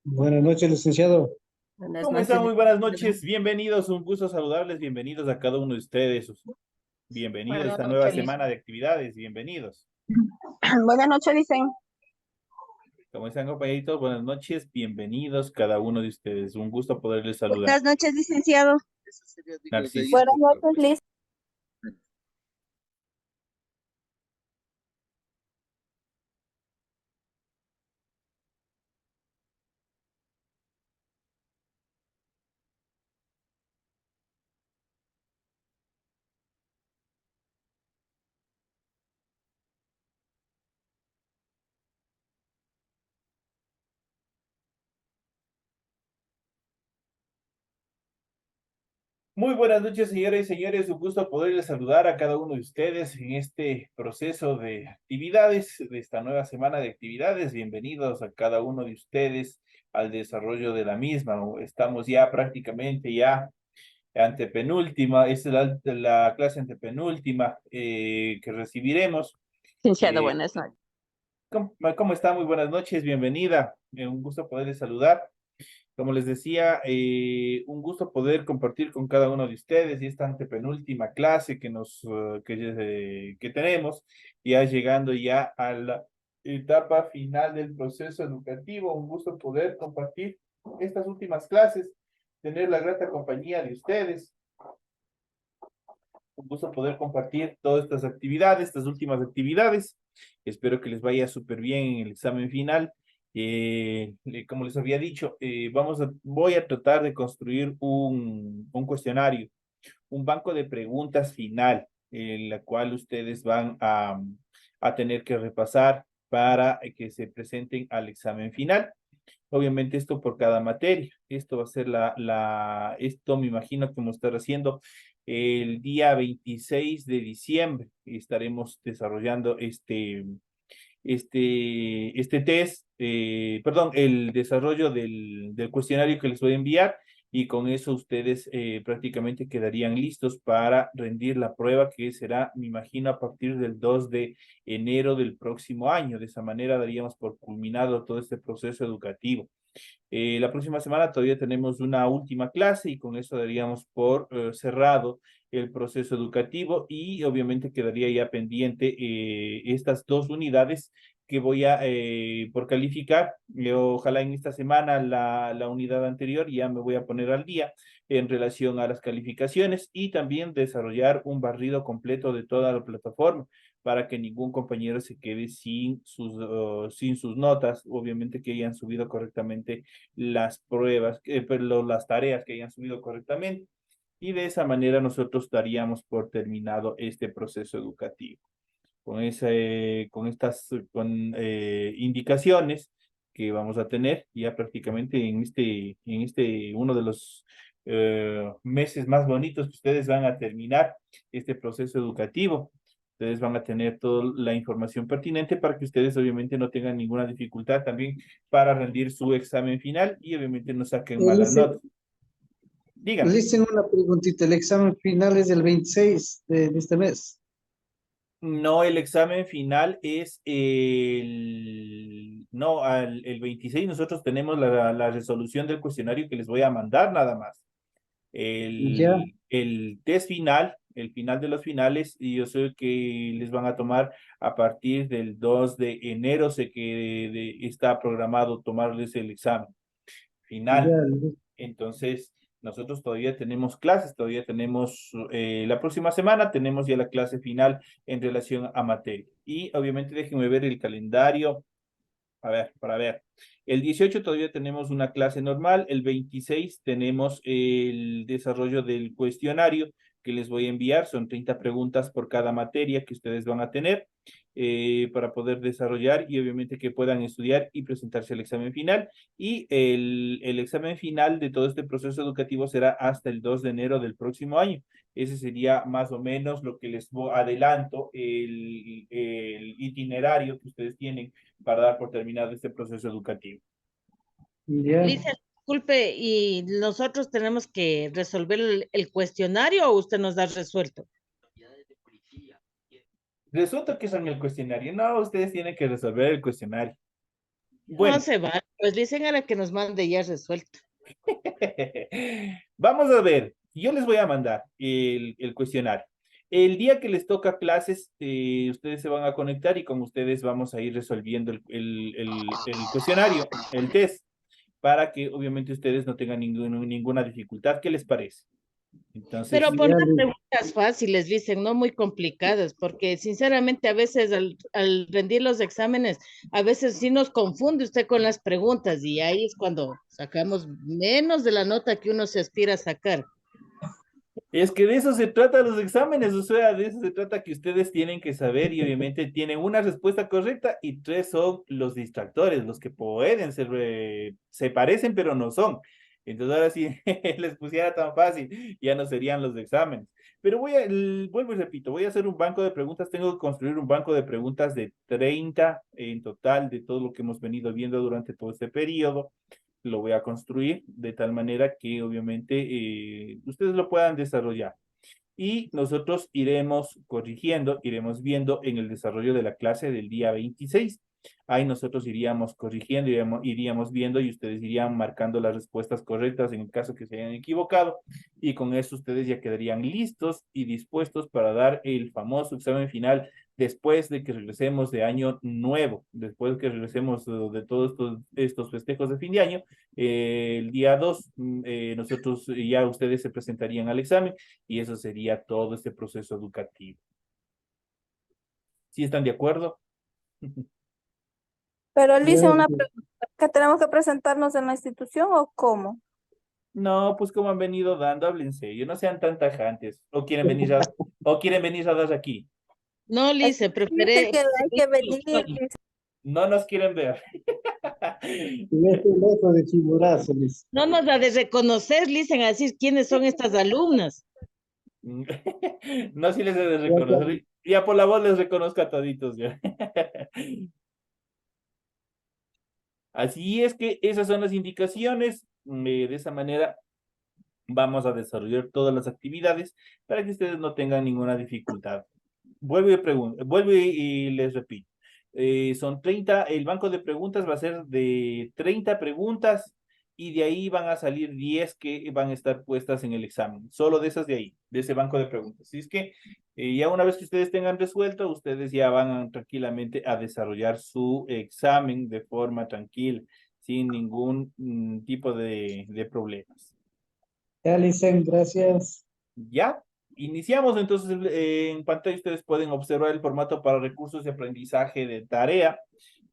Buenas noches, licenciado. Buenas ¿Cómo noches, están? Muy buenas licenciado. noches. Bienvenidos, un gusto saludarles. Bienvenidos a cada uno de ustedes. Bienvenidos a Buenas esta nueva noches, semana de actividades. Bienvenidos. Buenas noches, dicen. ¿Cómo están, compañeritos? Buenas noches. Bienvenidos cada uno de ustedes. Un gusto poderles saludar. Buenas noches, licenciado. Narciso. Buenas noches, Liz. Muy buenas noches, señoras y señores. Un gusto poderles saludar a cada uno de ustedes en este proceso de actividades, de esta nueva semana de actividades. Bienvenidos a cada uno de ustedes al desarrollo de la misma. Estamos ya prácticamente ya antepenúltima, esta es la clase antepenúltima que recibiremos. Licenciado, Eh, buenas noches. ¿Cómo está? Muy buenas noches, bienvenida. Un gusto poderles saludar. Como les decía, un gusto poder compartir con cada uno de ustedes y esta antepenúltima clase que tenemos, ya llegando ya a la etapa final del proceso educativo. Un gusto poder compartir estas últimas clases, tener la grata compañía de ustedes. Un gusto poder compartir todas estas actividades, estas últimas actividades. Espero que les vaya súper bien en el examen final. Como les había dicho, voy a tratar de construir un cuestionario, un banco de preguntas final, en la cual ustedes van a tener que repasar para que se presenten al examen final. Obviamente esto por cada materia. Esto va a ser esto me imagino que vamos a estar haciendo el día 26 de diciembre. Estaremos desarrollando este test, perdón, el desarrollo del cuestionario que les voy a enviar, y con eso ustedes prácticamente quedarían listos para rendir la prueba, que será, me imagino, a partir del 2 de enero del próximo año. De esa manera daríamos por culminado todo este proceso educativo. La próxima semana todavía tenemos una última clase y con eso daríamos por cerrado el proceso educativo, y obviamente quedaría ya pendiente estas dos unidades que voy por calificar. Ojalá en esta semana la unidad anterior ya me voy a poner al día en relación a las calificaciones, y también desarrollar un barrido completo de toda la plataforma para que ningún compañero se quede sin sus notas, obviamente que hayan subido correctamente las pruebas, perdón, las tareas que hayan subido correctamente, y de esa manera nosotros daríamos por terminado este proceso educativo. Con estas indicaciones que vamos a tener ya prácticamente en este uno de los meses más bonitos que ustedes van a terminar este proceso educativo. Ustedes van a tener toda la información pertinente para que ustedes obviamente no tengan ninguna dificultad también para rendir su examen final y obviamente no saquen malas Licen, notas. Dígame. una preguntita. El examen final es el 26 de este mes. No, el examen final es el 26. Nosotros tenemos la resolución del cuestionario que les voy a mandar nada más. Ya, El test final, el final de los finales, y yo sé que les van a tomar a partir del 2 de enero. Sé que está programado tomarles el examen final. ya. Entonces, nosotros todavía tenemos clases, todavía tenemos, la próxima semana tenemos ya la clase final en relación a materia. Y obviamente déjenme ver el calendario. A ver, para ver. El 18 todavía tenemos una clase normal. El 26 tenemos el desarrollo del cuestionario que les voy a enviar. Son 30 preguntas por cada materia que ustedes van a tener para poder desarrollar, y obviamente que puedan estudiar y presentarse al examen final. Y el examen final de todo este proceso educativo será hasta el 2 de enero del próximo año. Ese sería más o menos lo que adelanto, el itinerario que ustedes tienen para dar por terminado este proceso educativo. Ya. Lisa, disculpe, ¿y nosotros tenemos que resolver el cuestionario o usted nos da resuelto? Resulta que son el cuestionario. No, ustedes tienen que resolver el cuestionario. Bueno. No se va, pues dicen a la que nos mande ya resuelto. Vamos a ver, yo les voy a mandar el cuestionario. El día que les toca clases, ustedes se van a conectar y con ustedes vamos a ir resolviendo el cuestionario, el test, para que obviamente ustedes no tengan ninguna dificultad. ¿Qué les parece? Entonces, Pero poner Ya, preguntas fáciles, dicen, no muy complicadas, porque sinceramente a veces al rendir los exámenes, a veces sí nos confunde usted con las preguntas y ahí es cuando sacamos menos de la nota que uno se aspira a sacar. es que de eso se trata los exámenes, o sea, de eso se trata que ustedes tienen que saber y obviamente tienen una respuesta correcta y tres son los distractores, los que pueden ser, se parecen pero no son. Entonces ahora si les pusiera tan fácil, ya no serían los exámenes. Pero vuelvo y repito, voy a hacer un banco de preguntas, tengo que construir un banco de preguntas de 30 en total de todo lo que hemos venido viendo durante todo este periodo. Lo voy a construir de tal manera que obviamente ustedes lo puedan desarrollar. Y nosotros iremos corrigiendo, iremos viendo en el desarrollo de la clase del día 26. Ahí nosotros iríamos corrigiendo, iríamos viendo y ustedes irían marcando las respuestas correctas en el caso que se hayan equivocado. Y con eso ustedes ya quedarían listos y dispuestos para dar el famoso examen final después de que regresemos de año nuevo, después de que regresemos de todos estos festejos de fin de año. El día 2, nosotros ya ustedes se presentarían al examen y eso sería todo este proceso educativo. ¿Sí están de acuerdo? Pero él dice una ya, pregunta, ¿que tenemos que presentarnos en la institución o cómo? No, pues como han venido dando, háblense, no sean tan tajantes. O quieren venir a dar aquí. No, Es que Lice, dice que hay que venir. No nos quieren ver. ya estoy loco de Chimborazo, dice. no nos ha de reconocer, dicen a decir quiénes son estas alumnas. No, si les he de reconocer. Ya por la voz les reconozco a toditos ya. Así es que esas son las indicaciones. De esa manera vamos a desarrollar todas las actividades para que ustedes no tengan ninguna dificultad. Vuelvo y les repito. Son 30, el banco de preguntas va a ser de 30 preguntas y de ahí van a salir 10 que van a estar puestas en el examen. Solo de esas de ahí, de ese banco de preguntas. Así es que ya una vez que ustedes tengan resuelto, ustedes ya van tranquilamente a desarrollar su examen de forma tranquila, sin ningún tipo de problemas. Ya, Licen, gracias. Ya, iniciamos entonces en pantalla ustedes pueden observar el formato para recursos de aprendizaje de tarea.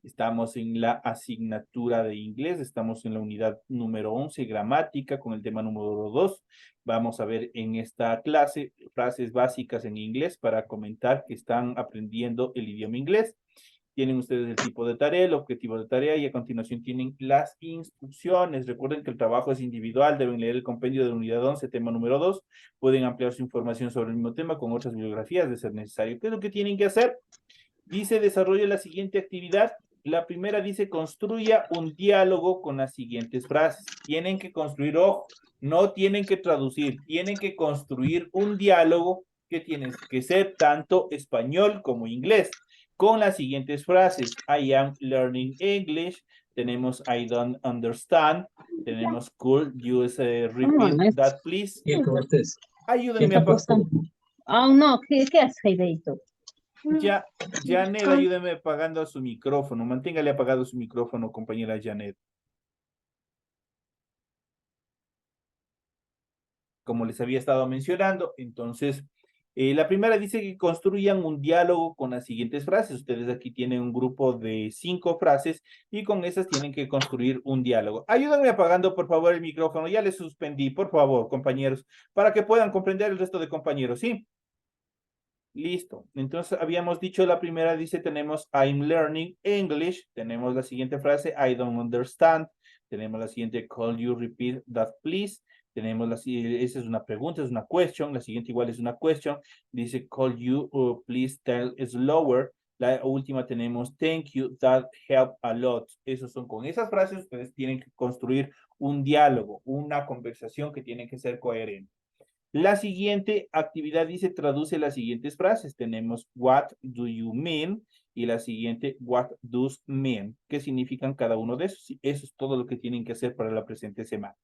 Estamos en la asignatura de inglés, estamos en la unidad número 11, gramática, con el tema número 2. Vamos a ver en esta clase frases básicas en inglés para comentar que están aprendiendo el idioma inglés. Tienen ustedes el tipo de tarea, el objetivo de tarea y a continuación tienen las instrucciones. Recuerden que el trabajo es individual, deben leer el compendio de la unidad 11, tema número 2. Pueden ampliar su información sobre el mismo tema con otras bibliografías de ser necesario. ¿Qué es lo que tienen que hacer? Dice, desarrolle la siguiente actividad. La primera dice, construya un diálogo con las siguientes frases. Tienen que construir, ojo, no tienen que traducir, tienen que construir un diálogo que tiene que ser tanto español como inglés con las siguientes frases. I am learning English. Tenemos I don't understand. Tenemos could you repeat that, please? Ayúdenme a pasar. Oh, no, ¿qué hace, Deito? Ya, Janet, ayúdeme apagando su micrófono. Manténgale apagado su micrófono, compañera Janet. Como les había estado mencionando, entonces, la primera dice que construyan un diálogo con las siguientes frases. Ustedes aquí tienen un grupo de 5 frases y con esas tienen que construir un diálogo. Ayúdenme apagando, por favor, el micrófono. Ya les suspendí, por favor, compañeros, para que puedan comprender el resto de compañeros, ¿sí? Listo. Entonces, habíamos dicho la primera, dice, tenemos I'm learning English. Tenemos la siguiente frase, I don't understand. Tenemos la siguiente, could you repeat that, please? Tenemos esa es una pregunta, es una question. La siguiente igual es una question. Dice, could you please tell slower? La última tenemos, thank you, that help a lot. Esos son con esas frases, ustedes tienen que construir un diálogo, una conversación que tiene que ser coherente. La siguiente actividad dice, traduce las siguientes frases. Tenemos, what do you mean? y la siguiente, what does mean, qué significan cada uno de esos. Y eso es todo lo que tienen que hacer para la presente semana.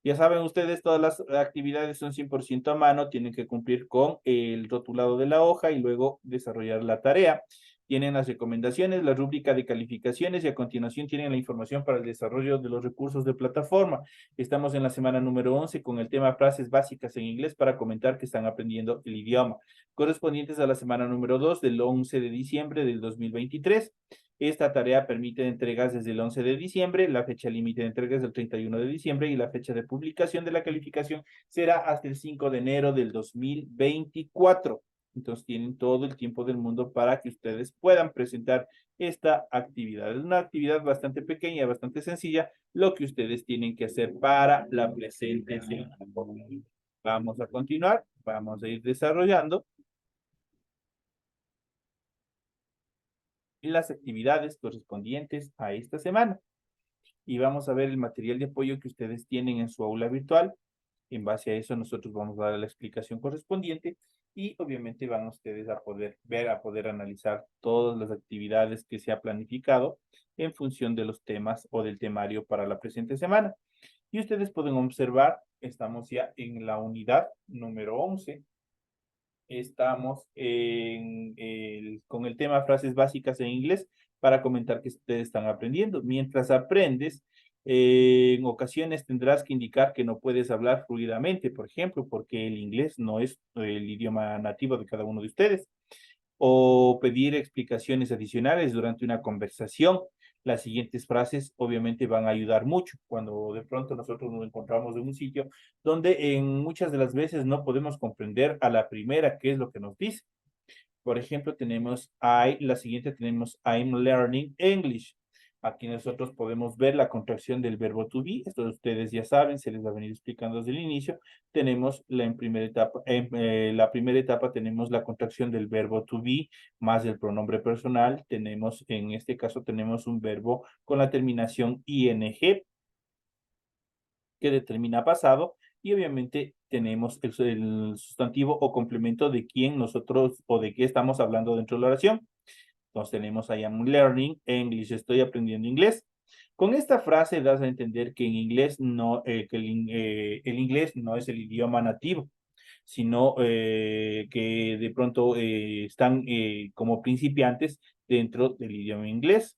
Ya saben ustedes, todas las actividades son 100% a mano, tienen que cumplir con el rotulado de la hoja y luego desarrollar la tarea. Tienen las recomendaciones, la rúbrica de calificaciones y a continuación tienen la información para el desarrollo de los recursos de plataforma. Estamos en la semana número 11 con el tema frases básicas en inglés para comentar que están aprendiendo el idioma, correspondientes a la semana número 2 del 11 de diciembre del 2023. Esta tarea permite entregas desde el 11 de diciembre, la fecha límite de entregas es el 31 de diciembre y la fecha de publicación de la calificación será hasta el 5 de enero del 2024. Entonces tienen todo el tiempo del mundo para que ustedes puedan presentar esta actividad. Es una actividad bastante pequeña, bastante sencilla, lo que ustedes tienen que hacer para la presente semana. Vamos a continuar, vamos a ir desarrollando las actividades correspondientes a esta semana. Y vamos a ver el material de apoyo que ustedes tienen en su aula virtual. En base a eso nosotros vamos a dar la explicación correspondiente y obviamente van ustedes a poder ver, a poder analizar todas las actividades que se ha planificado en función de los temas o del temario para la presente semana. Y ustedes pueden observar, estamos ya en la unidad número 11. Estamos con el tema frases básicas en inglés para comentar que ustedes están aprendiendo. Mientras aprendes, en ocasiones tendrás que indicar que no puedes hablar fluidamente, por ejemplo, porque el inglés no es el idioma nativo de cada uno de ustedes. O pedir explicaciones adicionales durante una conversación. Las siguientes frases obviamente van a ayudar mucho cuando de pronto nosotros nos encontramos en un sitio donde en muchas de las veces no podemos comprender a la primera qué es lo que nos dice. Por ejemplo, tenemos la siguiente tenemos I'm learning English. Aquí nosotros podemos ver la contracción del verbo to be. Esto ustedes ya saben, se les va a venir explicando desde el inicio. Tenemos en la primera etapa tenemos la contracción del verbo to be más el pronombre personal. Tenemos, en este caso, tenemos un verbo con la terminación ing que determina pasado. Y obviamente tenemos el sustantivo o complemento de quién nosotros o de qué estamos hablando dentro de la oración. Entonces tenemos I am learning English, estoy aprendiendo inglés. Con esta frase das a entender que en inglés no, que el inglés no es el idioma nativo, sino que de pronto están como principiantes dentro del idioma inglés.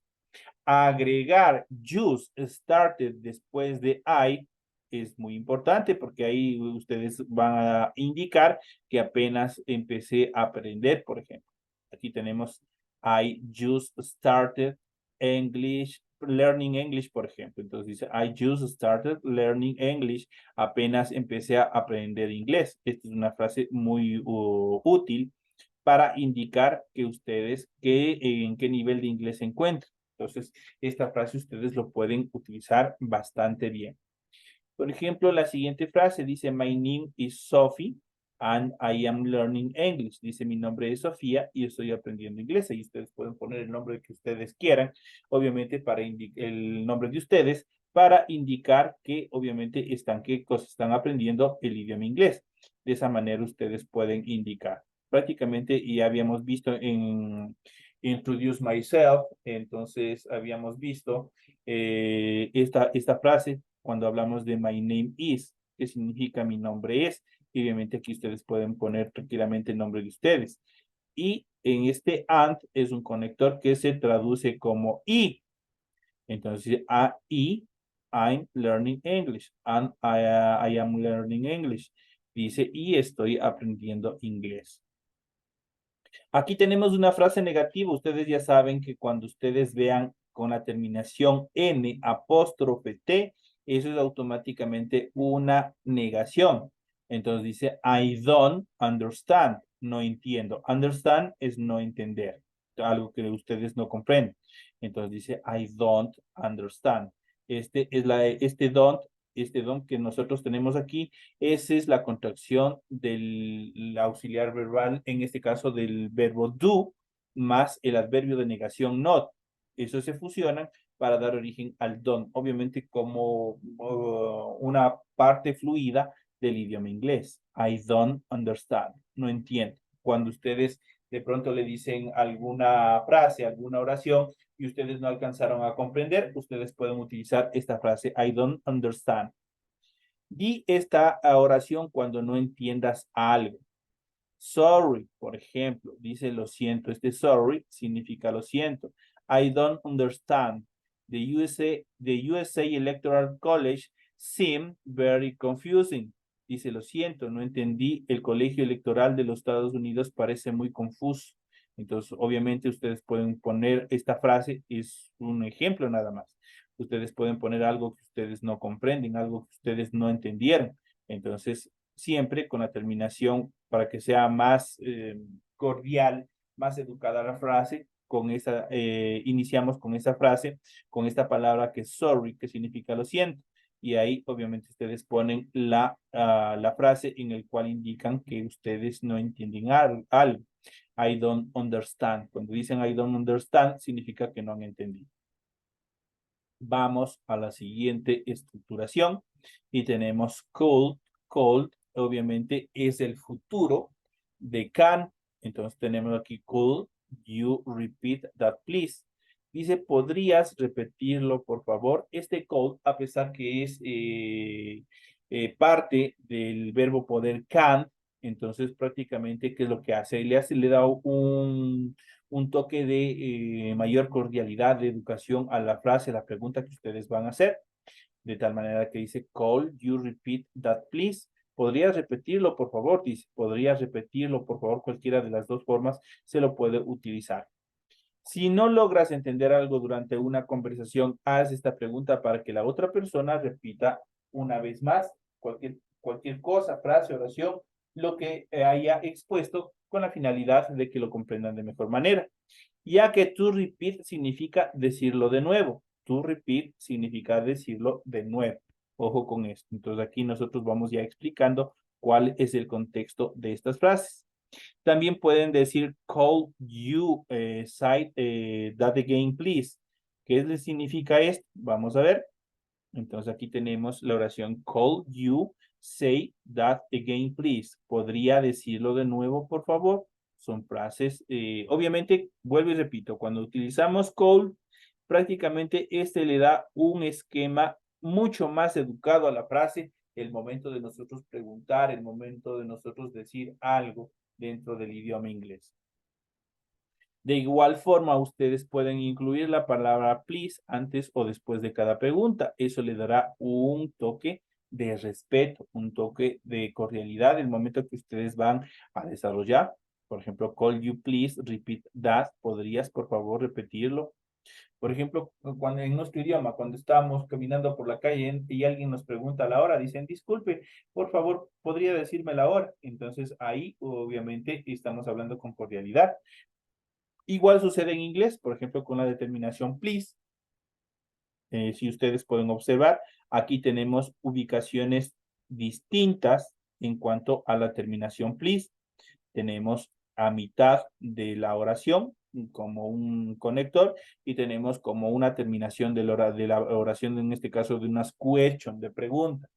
Agregar just started después de I es muy importante porque ahí ustedes van a indicar que apenas empecé a aprender, por ejemplo. Aquí tenemos I just started learning English, por ejemplo. Entonces dice, I just started learning English. Apenas empecé a aprender inglés. Esta es una frase muy útil para indicar que ustedes en qué nivel de inglés se encuentran. Entonces, esta frase ustedes lo pueden utilizar bastante bien. Por ejemplo, la siguiente frase dice, my name is Sophie and I am learning English. Dice, mi nombre es Sofía y estoy aprendiendo inglés. Y ustedes pueden poner el nombre que ustedes quieran, obviamente para el nombre de ustedes, para indicar que obviamente qué cosas están aprendiendo el idioma inglés. De esa manera ustedes pueden indicar. Prácticamente ya habíamos visto en Introduce Myself, entonces habíamos visto esta frase cuando hablamos de my name is, que significa mi nombre es. Y obviamente aquí ustedes pueden poner tranquilamente el nombre de ustedes. Y en este and es un conector que se traduce como y. Entonces, I'm learning English. And I am learning English. Dice, y estoy aprendiendo inglés. Aquí tenemos una frase negativa. Ustedes ya saben que cuando ustedes vean con la terminación N apóstrofe T, eso es automáticamente una negación. Entonces dice, I don't understand. No entiendo. Understand es no entender. Algo que ustedes no comprenden. Entonces dice, I don't understand. Este don't que nosotros tenemos aquí, esa es la contracción del auxiliar verbal, en este caso del verbo do, más el adverbio de negación not. Eso se fusionan para dar origen al don't, obviamente como una parte fluida del idioma inglés. I don't understand, no entiendo. Cuando ustedes de pronto le dicen alguna frase, alguna oración, y ustedes no alcanzaron a comprender, ustedes pueden utilizar esta frase, I don't understand. Di esta oración cuando no entiendas algo. Sorry, por ejemplo, dice lo siento. Este sorry significa lo siento. I don't understand. The USA Electoral College seemed very confusing. Dice lo siento, no entendí. El colegio electoral de los Estados Unidos parece muy confuso. Entonces, obviamente, ustedes pueden poner esta frase, es un ejemplo nada más. Ustedes pueden poner algo que ustedes no comprenden, algo que ustedes no entendieron. Entonces, siempre con la terminación para que sea más cordial, más educada la frase, con esa, iniciamos con esa frase, con esta palabra que es sorry, que significa lo siento. Y ahí obviamente ustedes ponen la frase en el cual indican que ustedes no entienden algo. I don't understand. Cuando dicen I don't understand, significa que no han entendido. Vamos a la siguiente estructuración y tenemos could. Could, obviamente, es el futuro de can. Entonces tenemos aquí could you repeat that, please? Dice, ¿podrías repetirlo, por favor? Este could, a pesar que es parte del verbo poder can, entonces prácticamente, ¿qué es lo que hace? Le da un toque de mayor cordialidad, de educación a la frase, a la pregunta que ustedes van a hacer. De tal manera que dice, could you repeat that, please? ¿Podrías repetirlo, por favor? Dice, ¿podrías repetirlo, por favor? Cualquiera de las dos formas se lo puede utilizar. Si no logras entender algo durante una conversación, haz esta pregunta para que la otra persona repita una vez más cualquier cosa, frase, oración, lo que haya expuesto con la finalidad de que lo comprendan de mejor manera. Ya que to repeat significa decirlo de nuevo. To repeat significa decirlo de nuevo. Ojo con esto. Entonces aquí nosotros vamos ya explicando cuál es el contexto de estas frases. También pueden decir call you say that again, please. ¿Qué les significa esto? Vamos a ver. Entonces aquí tenemos la oración call you say that again, please. ¿Podría decirlo de nuevo, por favor? Son frases, obviamente, vuelvo y repito, cuando utilizamos call, prácticamente este le da un esquema mucho más educado a la frase, el momento de nosotros preguntar, el momento de nosotros decir algo dentro del idioma inglés. De igual forma, ustedes pueden incluir la palabra please antes o después de cada pregunta. Eso le dará un toque de respeto, un toque de cordialidad el momento que ustedes van a desarrollar. Por ejemplo, call you please, repeat that. ¿Podrías, por favor, repetirlo? Por ejemplo, cuando en nuestro idioma, cuando estamos caminando por la calle y alguien nos pregunta la hora, dicen, disculpe, por favor, ¿podría decirme la hora? Entonces, ahí, obviamente, estamos hablando con cordialidad. Igual sucede en inglés, por ejemplo, con la determinación please. Si ustedes pueden observar, aquí tenemos ubicaciones distintas en cuanto a la terminación please. Tenemos a mitad de la oración como un conector y tenemos como una terminación de la oración, en este caso de unas question, de pregunta.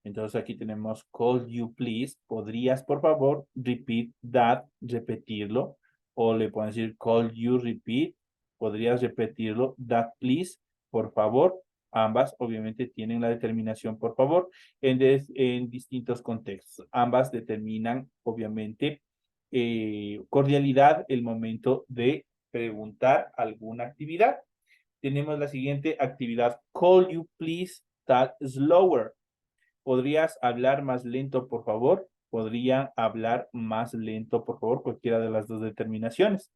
Entonces aquí tenemos call you please. ¿Podrías, por favor, repeat that, repetirlo? O le pueden decir call you repeat. ¿Podrías repetirlo? That please, por favor. Ambas obviamente tienen la determinación por favor en distintos contextos. Ambas determinan obviamente cordialidad el momento de preguntar alguna actividad. Tenemos la siguiente actividad. Call you please talk slower. ¿Podrías hablar más lento, por favor? ¿Podrían hablar más lento, por favor? Cualquiera de las dos determinaciones.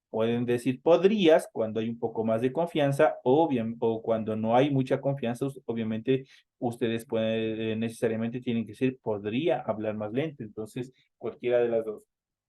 Pueden decir podrías cuando hay un poco más de confianza o cuando no hay mucha confianza, obviamente ustedes pueden, necesariamente tienen que decir podría hablar más lento. Entonces, cualquiera de las dos.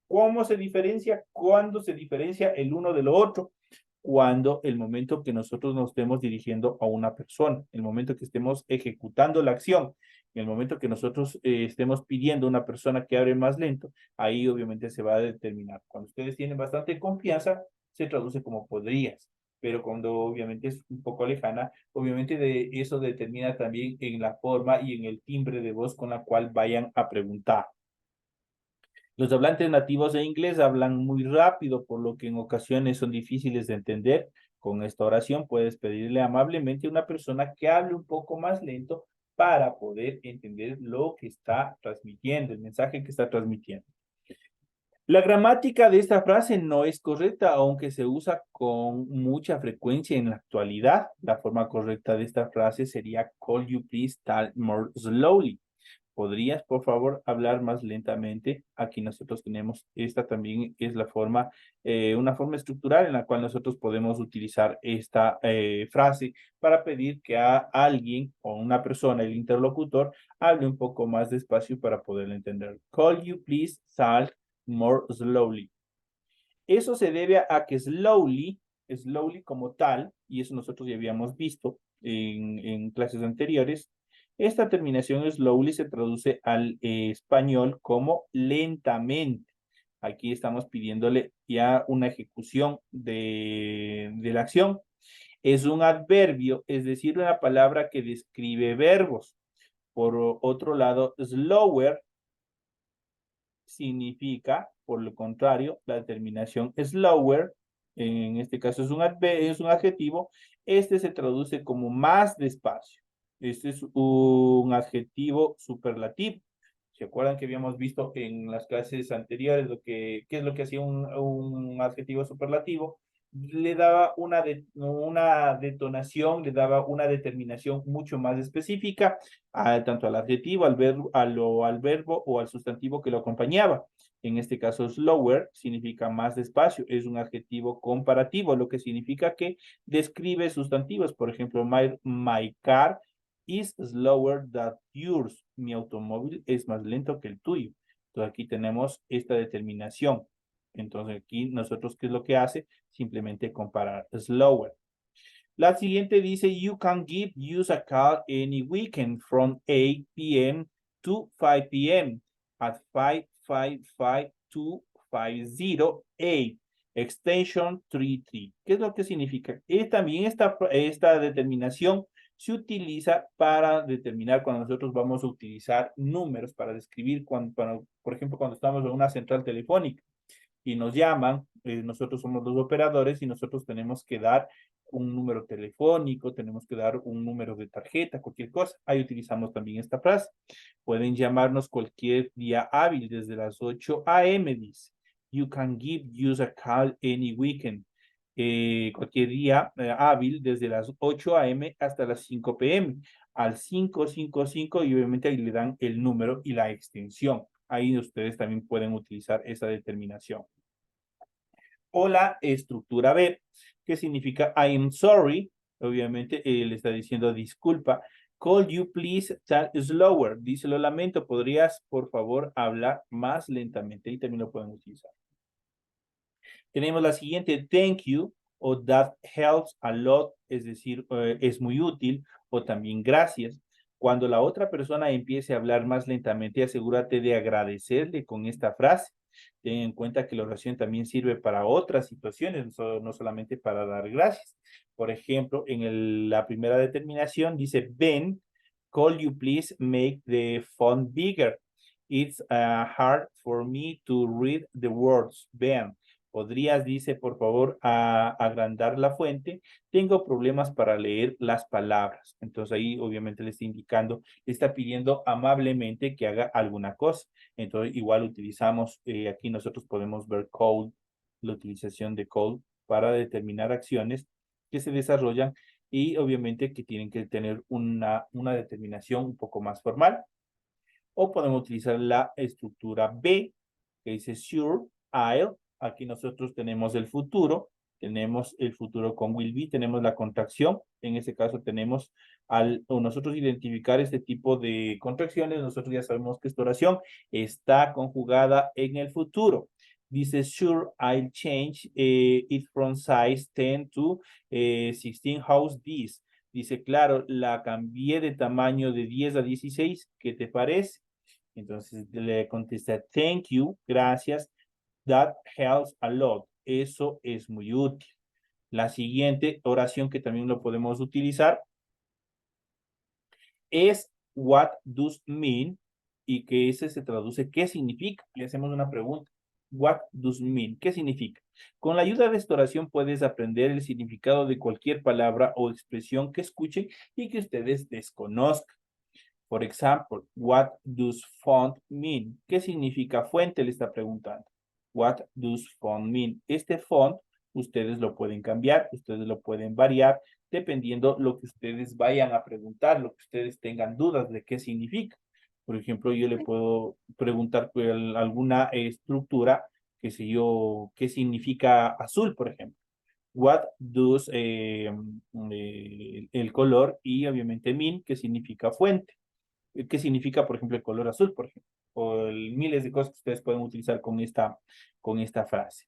¿Cómo se diferencia? ¿Cuándo se diferencia el uno de lo otro? Cuando el momento que nosotros nos estemos dirigiendo a una persona, el momento que estemos ejecutando la acción, el momento que nosotros estemos pidiendo a una persona que hable más lento, ahí obviamente se va a determinar. Cuando ustedes tienen bastante confianza, se traduce como podrías, pero cuando obviamente es un poco lejana, obviamente eso determina también en la forma y en el timbre de voz con la cual vayan a preguntar. Los hablantes nativos de inglés hablan muy rápido, por lo que en ocasiones son difíciles de entender. Con esta oración puedes pedirle amablemente a una persona que hable un poco más lento para poder entender lo que está transmitiendo, el mensaje que está transmitiendo. La gramática de esta frase no es correcta, aunque se usa con mucha frecuencia en la actualidad. La forma correcta de esta frase sería "Could you please talk more slowly?" ¿Podrías, por favor, hablar más lentamente? Aquí nosotros tenemos, esta también es la forma, una forma estructural en la cual nosotros podemos utilizar esta frase para pedir que a alguien o una persona, el interlocutor, hable un poco más despacio para poderlo entender. Could you please talk more slowly? Eso se debe a que slowly como tal, y eso nosotros ya habíamos visto en clases anteriores, esta terminación slowly se traduce al español como lentamente. Aquí estamos pidiéndole ya una ejecución de la acción. Es un adverbio, es decir, una palabra que describe verbos. Por otro lado, slower significa, por lo contrario, la terminación slower, en este caso es un adjetivo, este se traduce como más despacio. Este es un adjetivo superlativo. ¿Se acuerdan que habíamos visto en las clases anteriores qué es lo que hacía un adjetivo superlativo? Le daba una detonación, le daba una determinación mucho más específica, tanto al adjetivo, al verbo o al sustantivo que lo acompañaba. En este caso, slower significa más despacio, es un adjetivo comparativo, lo que significa que describe sustantivos. Por ejemplo, my car is slower than yours. Mi automóvil es más lento que el tuyo. Entonces aquí tenemos esta determinación. Entonces aquí nosotros, ¿qué es lo que hace? Simplemente comparar slower. La siguiente dice, you can give use a call any weekend from 8 p.m. to 5 p.m. at 555-250-8, extension 33. ¿Qué es lo que significa? También esta determinación se utiliza para determinar cuando nosotros vamos a utilizar números para describir, por ejemplo, cuando estamos en una central telefónica y nos llaman, nosotros somos los operadores y nosotros tenemos que dar un número telefónico, tenemos que dar un número de tarjeta, cualquier cosa. Ahí utilizamos también esta frase. Pueden llamarnos cualquier día hábil desde las 8 a.m., dice. You can give us a call any weekend. Cualquier día hábil desde las 8 a.m. hasta las 5 p.m. al 555 y obviamente ahí le dan el número y la extensión. Ahí ustedes también pueden utilizar esa determinación. O la estructura B, que significa I am sorry. Obviamente le está diciendo disculpa. Could you please talk slower? Dice, lo lamento, ¿podrías por favor hablar más lentamente? Y también lo pueden utilizar. Tenemos la siguiente, thank you, o that helps a lot, es decir, es muy útil, o también gracias. Cuando la otra persona empiece a hablar más lentamente, asegúrate de agradecerle con esta frase. Ten en cuenta que la oración también sirve para otras situaciones, no solamente para dar gracias. Por ejemplo, en la primera determinación dice, Ben, could you please make the font bigger? It's hard for me to read the words, Ben. ¿Podrías, dice, por favor, agrandar la fuente? Tengo problemas para leer las palabras. Entonces ahí obviamente le está indicando, le está pidiendo amablemente que haga alguna cosa. Entonces igual utilizamos, aquí nosotros podemos ver code, la utilización de code para determinar acciones que se desarrollan y obviamente que tienen que tener una determinación un poco más formal. O podemos utilizar la estructura B, que dice sure, I'll. Aquí nosotros tenemos el futuro con will be, tenemos la contracción. En ese caso tenemos, nosotros identificar este tipo de contracciones, nosotros ya sabemos que esta oración está conjugada en el futuro. Dice, sure, I'll change it from size 10 to 16. How's this? Dice, claro, la cambié de tamaño de 10 a 16. ¿Qué te parece? Entonces le contesta, thank you, gracias. That helps a lot. Eso es muy útil. La siguiente oración que también lo podemos utilizar es what does mean. y que ese se traduce ¿qué significa? Le hacemos una pregunta. What does mean? ¿Qué significa? Con la ayuda de esta oración puedes aprender el significado de cualquier palabra o expresión que escuchen y que ustedes desconozcan. Por ejemplo, what does font mean? ¿Qué significa fuente? Le está preguntando. What does font mean? Este font ustedes lo pueden cambiar, ustedes lo pueden variar, dependiendo lo que ustedes vayan a preguntar, lo que ustedes tengan dudas de qué significa. Por ejemplo, yo le puedo preguntar por alguna estructura, qué sé yo, qué significa azul, por ejemplo. What does el color y obviamente mean, que significa fuente. ¿Qué significa, por ejemplo, el color azul, por ejemplo? O miles de cosas que ustedes pueden utilizar con esta frase.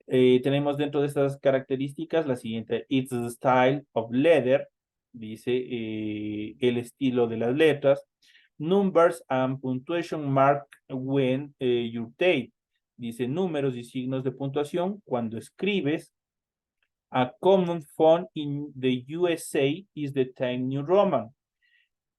Tenemos dentro de estas características la siguiente: it's the style of letter, dice el estilo de las letras. Numbers and punctuation mark when you type, dice números y signos de puntuación cuando escribes. A common font in the USA is the Times New Roman.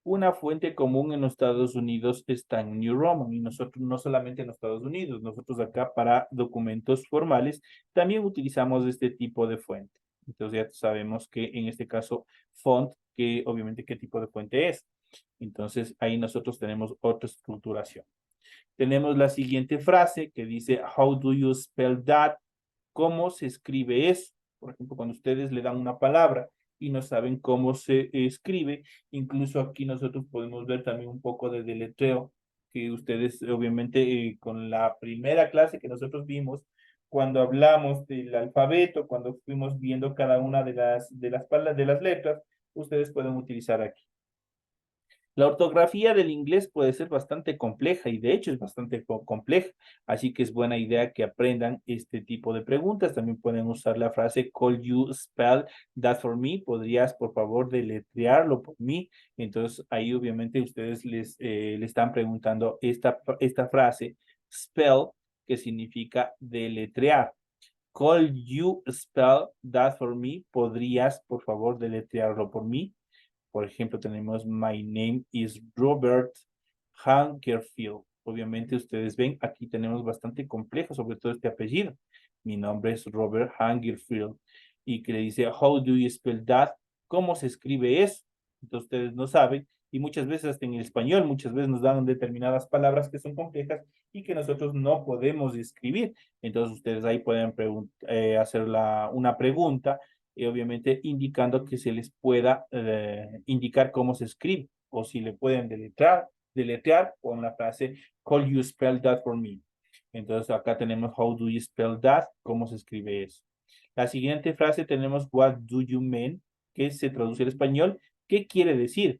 Una fuente común en los Estados Unidos está en New Roman, y nosotros no solamente en los Estados Unidos, nosotros acá para documentos formales también utilizamos este tipo de fuente. Entonces ya sabemos que en este caso font, que obviamente qué tipo de fuente es. Entonces ahí nosotros tenemos otra estructuración. Tenemos la siguiente frase que dice, how do you spell that? ¿Cómo se escribe eso? Por ejemplo, cuando ustedes le dan una palabra y no saben cómo se escribe, incluso aquí nosotros podemos ver también un poco de deletreo, que ustedes obviamente con la primera clase que nosotros vimos, cuando hablamos del alfabeto, cuando fuimos viendo cada una de las letras, ustedes pueden utilizar aquí. La ortografía del inglés puede ser bastante compleja y de hecho es bastante compleja, así que es buena idea que aprendan este tipo de preguntas. También pueden usar la frase "Could you spell that for me?" ¿Podrías, por favor, deletrearlo por mí? Entonces ahí obviamente ustedes le están preguntando esta frase, spell, que significa deletrear. Could you spell that for me? ¿Podrías, por favor, deletrearlo por mí? Por ejemplo, tenemos my name is Robert Hankerfield. Obviamente ustedes ven, aquí tenemos bastante complejo, sobre todo este apellido. Mi nombre es Robert Hankerfield. Y que le dice, how do you spell that? ¿Cómo se escribe eso? Entonces ustedes no saben. Y muchas veces hasta en el español, muchas veces nos dan determinadas palabras que son complejas y que nosotros no podemos escribir. Entonces ustedes ahí pueden hacer una pregunta, y obviamente indicando que se les pueda indicar cómo se escribe, o si le pueden deletrear con la frase "Could you spell that for me?" Entonces acá tenemos how do you spell that, cómo se escribe eso. La siguiente frase tenemos what do you mean, que se traduce al español, ¿qué quiere decir?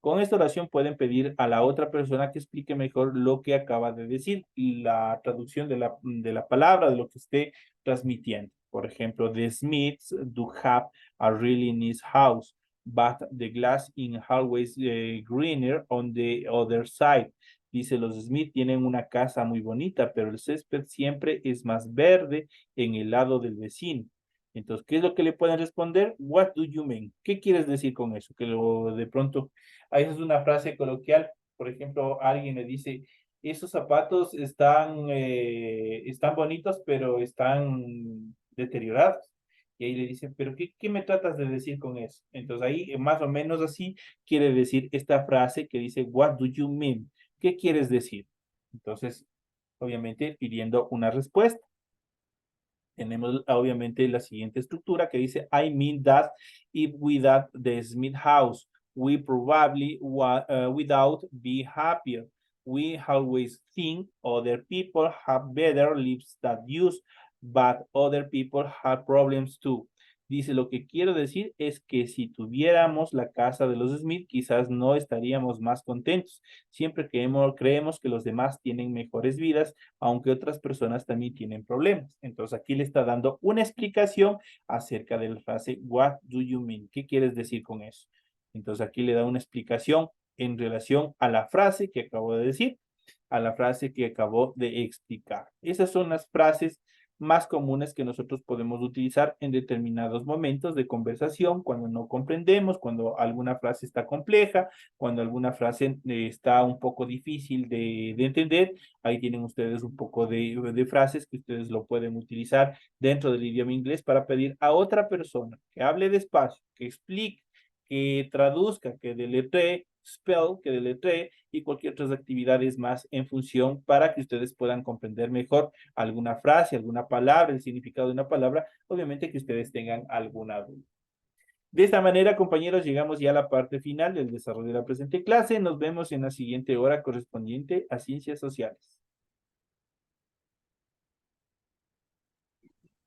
Con esta oración pueden pedir a la otra persona que explique mejor lo que acaba de decir y la traducción de la palabra, de lo que esté transmitiendo. Por ejemplo, the Smiths do have a really nice house, but the glass in always greener on the other side. Dice, los Smith tienen una casa muy bonita, pero el césped siempre es más verde en el lado del vecino. Entonces, ¿qué es lo que le pueden responder? What do you mean? ¿Qué quieres decir con eso? Que de pronto, ahí es una frase coloquial. Por ejemplo, alguien le dice, esos zapatos están bonitos, pero están deteriorados. Y ahí le dicen, ¿pero qué me tratas de decir con eso? Entonces ahí, más o menos así, quiere decir esta frase que dice, what do you mean? ¿Qué quieres decir? Entonces, obviamente, pidiendo una respuesta. Tenemos obviamente la siguiente estructura que dice, I mean that if without the Smith house, we probably without be happier. We always think other people have better lives than us, but other people have problems too. Dice, lo que quiero decir es que si tuviéramos la casa de los Smith, quizás no estaríamos más contentos. Siempre creemos que los demás tienen mejores vidas, aunque otras personas también tienen problemas. Entonces aquí le está dando una explicación acerca de la frase, what do you mean? ¿Qué quieres decir con eso? Entonces aquí le da una explicación en relación a la frase que acabo de decir, a la frase que acabo de explicar. Esas son las frases más comunes que nosotros podemos utilizar en determinados momentos de conversación, cuando no comprendemos, cuando alguna frase está compleja, cuando alguna frase está un poco difícil de entender. Ahí tienen ustedes un poco de frases que ustedes lo pueden utilizar dentro del idioma inglés para pedir a otra persona que hable despacio, que explique, que traduzca, que deletree, que deletree y cualquier otras actividades más en función para que ustedes puedan comprender mejor alguna frase, alguna palabra, el significado de una palabra, obviamente que ustedes tengan alguna duda. De esta manera, compañeros, llegamos ya a la parte final del desarrollo de la presente clase. Nos vemos en la siguiente hora correspondiente a Ciencias Sociales.